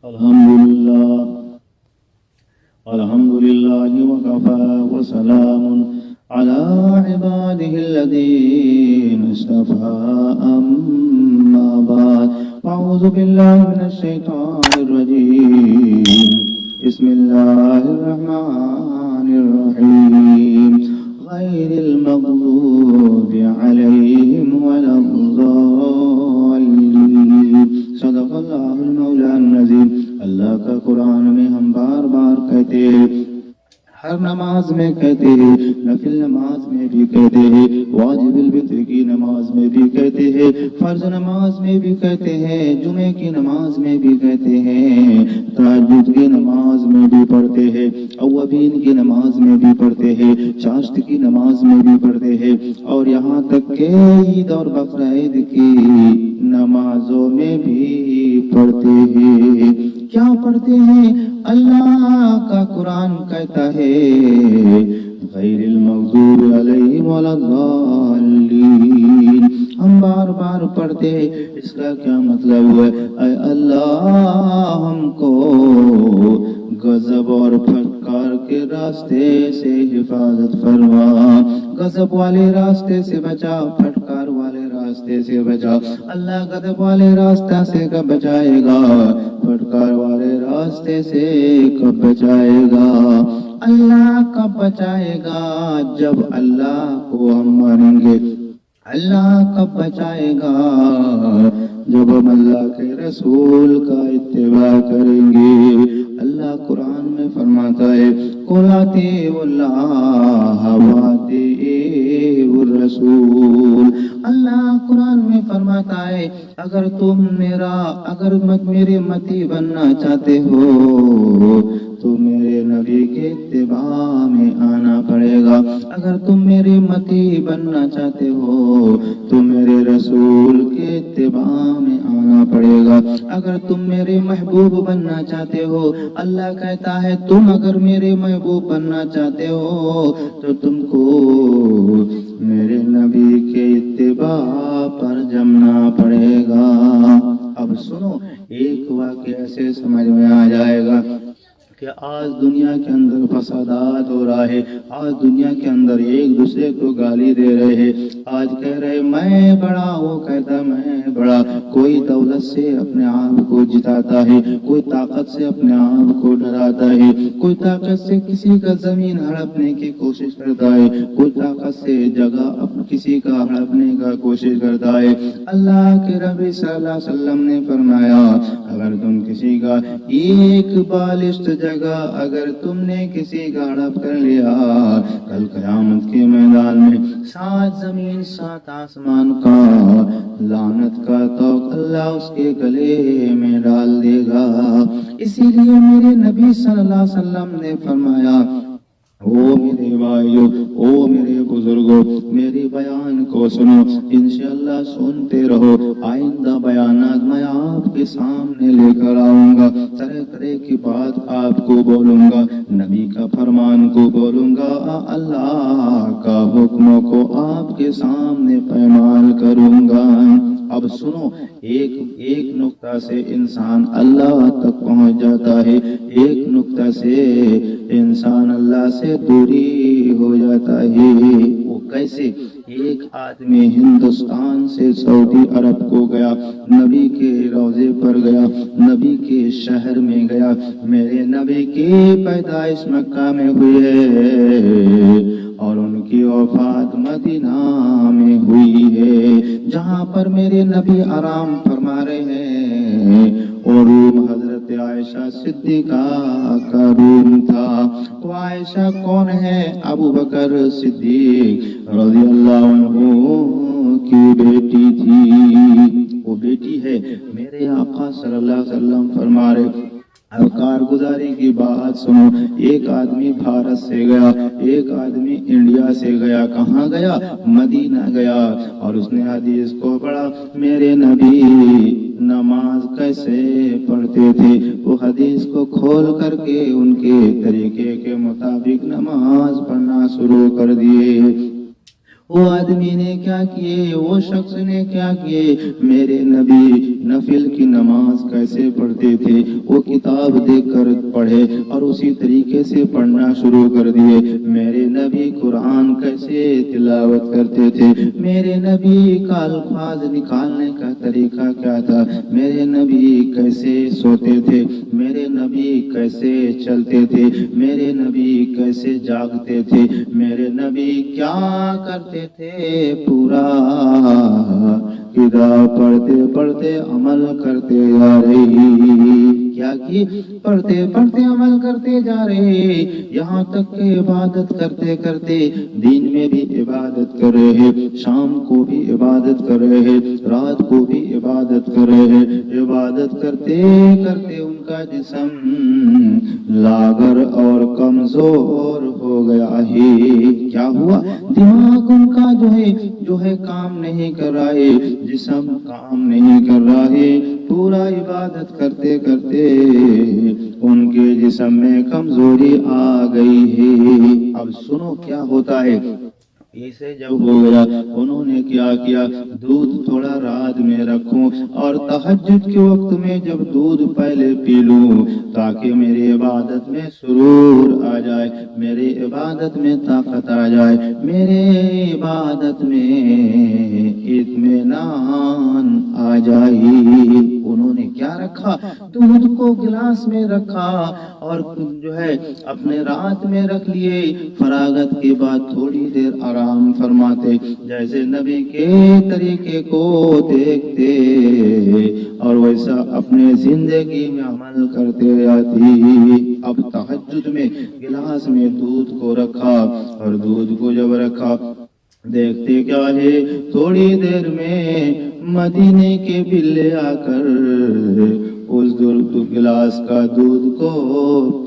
الحمد لله وكفى وسلام على عباده الذين اصطفى أما بعد أعوذ بالله من الشيطان الرجيم بسم الله الرحمن الرحيم غير المغضوب عليهم ولا الضالين صدق اللہ المولانا العظیم۔ اللہ کا قرآن میں ہم بار بار کہتے ہیں، ہر نماز میں کہتے ہیں، نفل نماز میں بھی کہتے ہیں، واجب الفطر کی نماز میں بھی کہتے ہیں، فرض نماز میں بھی کہتے ہیں، جمعے کی نماز میں بھی کہتے ہیں، تہجد کی نماز میں بھی پڑھتے ہیں، اوابین کی نماز میں بھی پڑھتے ہیں، چاشت کی نماز میں بھی پڑھتے ہیں، اور یہاں تک کہ عید اور بقرعید کی نمازوں میں بھی پڑھتے ہیں۔ کیا پڑھتے ہیں؟ اللہ کا قرآن کہتا ہے غیر المغضوب علیہم ولا الضالین۔ ہم بار بار پڑھتے ہیں، اس کا کیا مطلب ہے؟ اے اللہ ہم کو غضب اور پھٹکار کے راستے سے حفاظت فرما، غضب والے راستے سے بچا، پھٹکار والے راستے سے بچا۔ اللہ غضب والے راستے سے کب بچائے گا؟ پھٹکار والے راستے سے کب بچائے گا؟ اللہ کب بچائے گا؟ جب اللہ کو ہم مانیں گے۔ اللہ کب بچائے گا؟ جب ہم اللہ کے رسول کا اتباع کریں گے۔ اللہ قرآن میں فرماتا ہے قُلْ اطیعوا اللَّهَ وَاطِیعُوا الرَّسُولَ۔ اللہ قرآن میں فرماتا ہے اگر تم میرے متی بننا چاہتے ہو تو میرے نبی کے اتباع میں آنا پڑے گا۔ اگر تم میرے متی بننا چاہتے ہو تو میرے رسول کے اتباع میں آنا پڑے گا۔ اگر تم میرے محبوب بننا چاہتے ہو، اللہ کہتا ہے تم اگر میرے محبوب بننا چاہتے ہو تو تم کو میرے نبی کے اتباع پر جمنا پڑے گا۔ اب سنو، ایک واقعہ سے سمجھ میں آ جائے گا کہ آج دنیا کے اندر فسادات ہو رہا ہے، آج دنیا کے اندر ایک دوسرے کو گالی دے رہے ہیں، آج کہہ رہے میں بڑا، وہ کہتا میں بڑا، کوئی دولت سے اپنے آپ کو جتاتا ہے، کوئی طاقت سے اپنے آپ کو ڈراتا ہے، کوئی طاقت سے کسی کا زمین ہڑپنے کی کوشش کرتا ہے، کوئی طاقت سے جگہ کسی کا ہڑپنے کا کوشش کرتا ہے۔ اللہ کے نبی صلی اللہ علیہ وسلم نے فرمایا اگر تم کسی کا ایک بالشت جگہ اگر تم نے کسی کا ہڑپ کر لیا، کل قیامت کے میدان میں 7 زمین 7 آسمان کا لعنت کا توق اللہ اس کے گلے میں ڈال دے گا۔ اسی لیے میرے نبی صلی اللہ علیہ وسلم نے فرمایا او میرے بھائیو، او میرے بزرگوں، میری بیان کو سنو، انشاءاللہ سنتے رہو۔ آئندہ بیانات میں آپ کے سامنے لے کر آؤں گا، طرح طرح کی بات آپ کو بولوں گا، نبی کا فرمان کو بولوں گا، اللہ کا حکموں کو آپ کے سامنے پیمال کروں گا۔ اب سنو، ایک نقطہ سے انسان اللہ تک پہنچ جاتا ہے، ایک نقطہ سے انسان اللہ سے دوری ہو جاتا ہے۔ وہ کیسے؟ ایک آدمی ہندوستان سے سعودی عرب کو گیا، نبی کے روضے پر گیا، نبی کے شہر میں گیا، میرے نبی کی پیدائش مکہ میں ہوئی ہے اور ان کی وفات مدینہ میں ہوئی ہے، جہاں پر میرے نبی آرام فرما رہے ہیں۔ اور روم حضرت عائشہ صدیقہ کا روم تھا۔ وہ عائشہ کون ہے؟ ابو بکر صدیق رضی اللہ عنہ کی بیٹی تھی۔ وہ بیٹی ہے میرے آقا صلی اللہ علیہ وسلم فرما رہے اب کارگزاری کی بات سنو، ایک آدمی بھارت سے گیا، ایک آدمی انڈیا سے گیا، کہاں گیا؟ مدینہ گیا، اور اس نے حدیث کو پڑھا میرے نبی نماز کیسے پڑھتے تھے، وہ حدیث کو کھول کر کے ان کے طریقے کے مطابق نماز پڑھنا شروع کر دیے۔ وہ آدمی نے کیا کیے، وہ شخص نے کیا کیے، میرے نبی نفل کی نماز کیسے پڑھتے تھے وہ کتاب دیکھ کر پڑھے اور اسی طریقے سے پڑھنا شروع کر دیے۔ میرے نبی قرآن کیسے تلاوت کرتے تھے، میرے نبی کا الفاظ نکالنے کا طریقہ کیا تھا، میرے نبی کیسے سوتے تھے، میرے نبی کیسے چلتے تھے، میرے نبی کیسے جاگتے تھے، میرے نبی کیا کرتے تھے، پورا کتاب پڑھتے پڑھتے عمل کرتے جا رہے، کیا کی پڑھتے پڑھتے عمل کرتے جا رہے، یہاں تک کہ عبادت کرتے کرتے دن میں بھی عبادت کر رہے، شام کو بھی عبادت کر رہے، رات کو بھی عبادت کر رہے، عبادت کرتے کرتے ان کا جسم لاغر اور کمزور ہو گیا ہے۔ کیا ہوا، دماغ ان کا جو ہے کام نہیں کر رہا ہے، جسم کام نہیں کر رہا ہے، پورا عبادت کرتے کرتے ان کے جسم میں کمزوری آ گئی ہے۔ اب سنو کیا ہوتا ہے، اسے جب ہو گیا انہوں نے کیا کیا، دودھ تھوڑا رات میں رکھوں اور تہجد کے وقت میں جب دودھ پہلے پی لوں تاکہ میری عبادت میں سرور آ جائے، میری عبادت میں طاقت آ جائے، میرے عبادت میں اطمینان آ جائے۔ انہوں نے کیا رکھا، دودھ کو گلاس میں رکھا اور اپنے رات میں رکھ لیے، فراغت کے بعد تھوڑی دیر آرام فرماتے، جیسے نبی کے طریقے کو دیکھتے اور ویسا اپنے زندگی میں عمل کرتے جاتی۔ اب تہجد میں گلاس میں دودھ کو رکھا اور دودھ کو جب رکھا دیکھتے کیا ہے، تھوڑی دیر میں مدینے کے بلے آ کر اس گلاس کا دودھ کو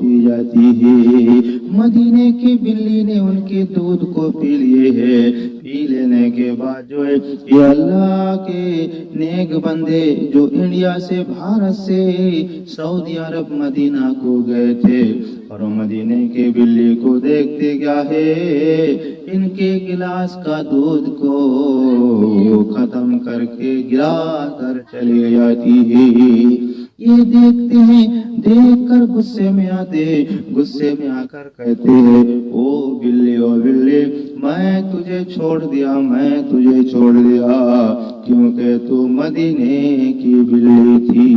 پی جاتی ہے۔ مدینے کی بلی نے ان کے دودھ کو پی لیے ہے، پی لینے کے بعد یہ اللہ کے نیک بندے جو انڈیا سے، بھارت سے سعودی عرب مدینہ کو گئے تھے اور مدینے کے بلی کو دیکھتے کیا ہے، ان کے گلاس کا دودھ کو ختم کر کے گرا کر چلی جاتی ہے۔ یہ دیکھتے ہیں، دیکھ کر غصے میں آ کر کہتے ہیں، او بلی میں تجھے چھوڑ دیا کیونکہ تو مدینے کی بلی تھی۔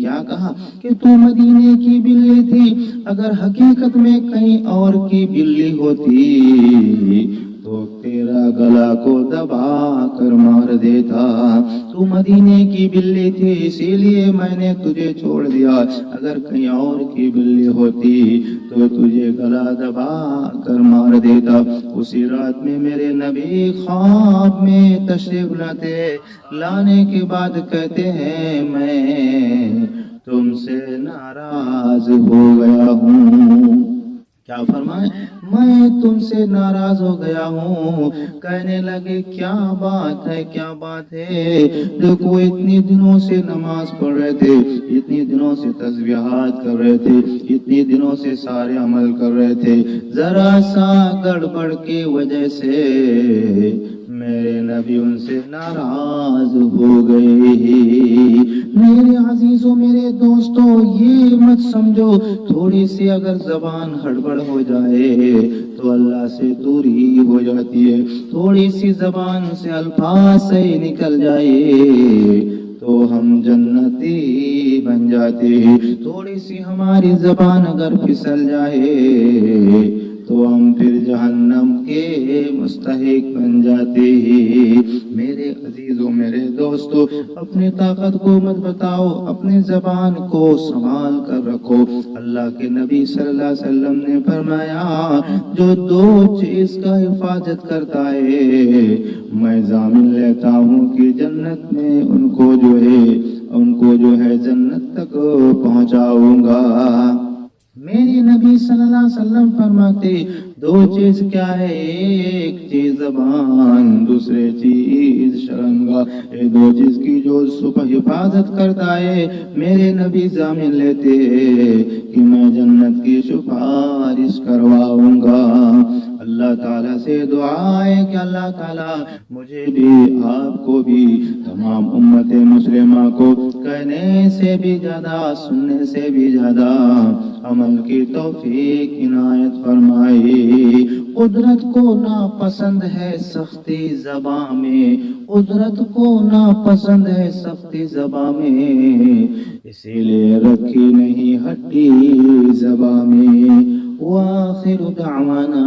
کیا کہا کہ تو مدینے کی بلی تھی، اگر حقیقت میں کہیں اور کی بلی ہوتی تو تیرا گلا کو دبا کر مار دیتا، تو مدینے کی بلی تھی اسی لیے میں نے تجھے چھوڑ دیا، اگر کہیں اور کی بلی ہوتی تو تجھے گلا دبا کر مار دیتا۔ اسی رات میں میرے نبی خواب میں تشریف لانے کے بعد کہتے ہیں، میں تم سے ناراض ہو گیا ہوں۔ کیا فرمائے، میں تم سے ناراض ہو گیا ہوں۔ کہنے لگے کیا بات ہے، دیکھو اتنی دنوں سے نماز پڑھ رہے تھے، اتنی دنوں سے تسبیحات کر رہے تھے، اتنی دنوں سے سارے عمل کر رہے تھے، ذرا سا گڑبڑ کی وجہ سے میرے نبی ان سے ناراض ہو گئے۔ میرے عزیزوں، میرے دوستوں، یہ مت سمجھو تھوڑی سی اگر زبان ہڑبڑ ہو جائے تو اللہ سے دوری ہو جاتی ہے، تھوڑی سی زبان سے الفاظ صحیح نکل جائے تو ہم جنتی بن جاتے ہیں، تھوڑی سی ہماری زبان اگر پھسل جائے تو ہم پھر جہنم کے مستحق بن جاتے ہیں۔ میرے عزیزوں، میرے دوستوں، اپنی طاقت کو مت بتاؤ، اپنی زبان کو سنبھال کر رکھو۔ اللہ کے نبی صلی اللہ علیہ وسلم نے فرمایا، جو دو چیز کا حفاظت کرتا ہے میں ضامن لیتا ہوں کہ جنت میں ان کو جو ہے جنت تک پہنچاؤں گا۔ میرے نبی صلی اللہ علیہ وسلم فرماتے، دو چیز کیا ہے، ایک چیز زبان، دوسری چیز شرمگاہ، یہ دو چیز کی جو صبح حفاظت کرتا ہے میرے نبی ضامن لیتے کہ میں جنت کی سفارش کرواؤں گا۔ اللہ تعالیٰ سے دعا ہے کہ اللہ تعالیٰ مجھے بھی آپ کو بھی تمام امت مسلمہ کو کہنے سے بھی زیادہ سننے سے بھی زیادہ عمل کی توفیق عنایت فرمائی۔ قدرت کو ناپسند ہے سختی زباں میں، قدرت کو ناپسند ہے سختی زباں میں، اسی لیے رکھی نہیں ہڈی زباں میں۔ وآخر دعوانا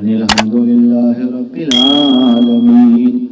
ان الحمد للہ رب العالمین۔